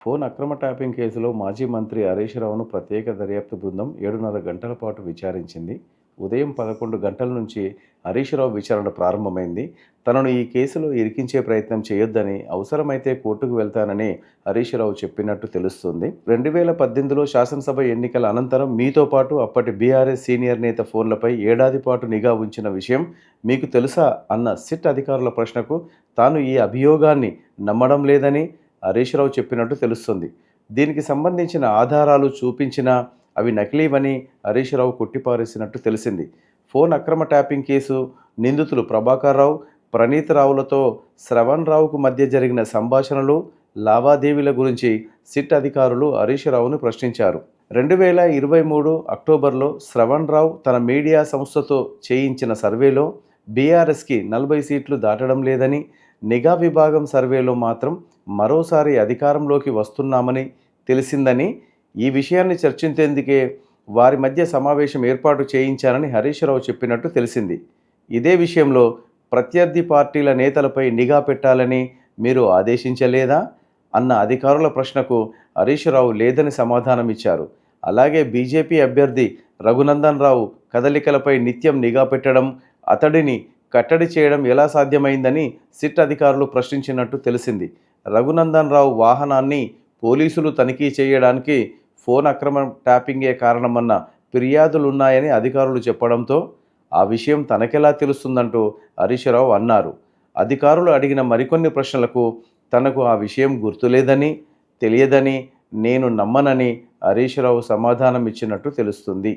Phone అక్రమ tapping కేసులో మాజీ మంత్రి హరీష్ రావును ప్రత్యేక దర్యాప్తు బృందం 7:30 గంటల పాటు విచారించింది. ఉదయం 11 గంటల నుంచి హరీష్ రావు విచారణ ప్రారంభమైంది. తనను ఈ కేసులో ఇరికించే ప్రయత్నం చేయొద్దని, అవసరమైతే కోర్టుకు వెళ్తానని హరీష్ రావు చెప్పినట్టు తెలుస్తుంది. 2018లో శాసనసభ ఎన్నికల అనంతరం మీతో పాటు అప్పటి బీఆర్ఎస్ సీనియర్ నేత ఫోన్లపై ఏడాది పాటు నిఘా ఉంచిన విషయం మీకు తెలుసా అన్న సిట్ అధికారుల ప్రశ్నకు తాను ఈ అభియోగాన్ని నమ్మడం లేదని హరీష్ రావు చెప్పినట్టు తెలుస్తుంది. దీనికి సంబంధించిన ఆధారాలు చూపించినా అవి నకిలీవని హరీష్ రావు కొట్టిపారేసినట్టు తెలిసింది. ఫోన్ అక్రమ ట్యాపింగ్ కేసు నిందితులు ప్రభాకర్ రావు, ప్రణీత్ రావులతో శ్రవణ్ రావుకు మధ్య జరిగిన సంభాషణలు, లావాదేవీల గురించి సిట్ అధికారులు హరీష్ రావును ప్రశ్నించారు. 2023 అక్టోబర్లో శ్రవణ్ రావు తన మీడియా సంస్థతో చేయించిన సర్వేలో బీఆర్ఎస్కి 40 సీట్లు దాటడం లేదని, నిఘా విభాగం సర్వేలో మాత్రం మరోసారి అధికారంలోకి వస్తున్నామని తెలిసిందని, ఈ విషయాన్ని చర్చించేందుకే వారి మధ్య సమావేశం ఏర్పాటు చేయించానని హరీష్ రావు చెప్పినట్టు తెలిసింది. ఇదే విషయంలో ప్రత్యర్థి పార్టీల నేతలపై నిఘా పెట్టాలని మీరు ఆదేశించలేదా అన్న అధికారుల ప్రశ్నకు హరీష్ రావు లేదని సమాధానం ఇచ్చారు. అలాగే బీజేపీ అభ్యర్థి రఘునందన్ రావు కదలికలపై నిత్యం నిఘా పెట్టడం, అతడిని కట్టడి చేయడం ఎలా సాధ్యమైందని సిట్ అధికారులు ప్రశ్నించినట్టు తెలిసింది. రఘునందన్ రావు వాహనాన్ని పోలీసులు తనిఖీ చేయడానికి ఫోన్ అక్రమ ట్యాపింగే కారణమన్న ఫిర్యాదులున్నాయని అధికారులు చెప్పడంతో ఆ విషయం తనకెలా తెలుస్తుందంటూ హరీష్ రావు అన్నారు. అధికారులు అడిగిన మరికొన్ని ప్రశ్నలకు తనకు ఆ విషయం గుర్తులేదని, తెలియదని, నేను నమ్మనని హరీష్ రావు సమాధానం ఇచ్చినట్టు తెలుస్తుంది.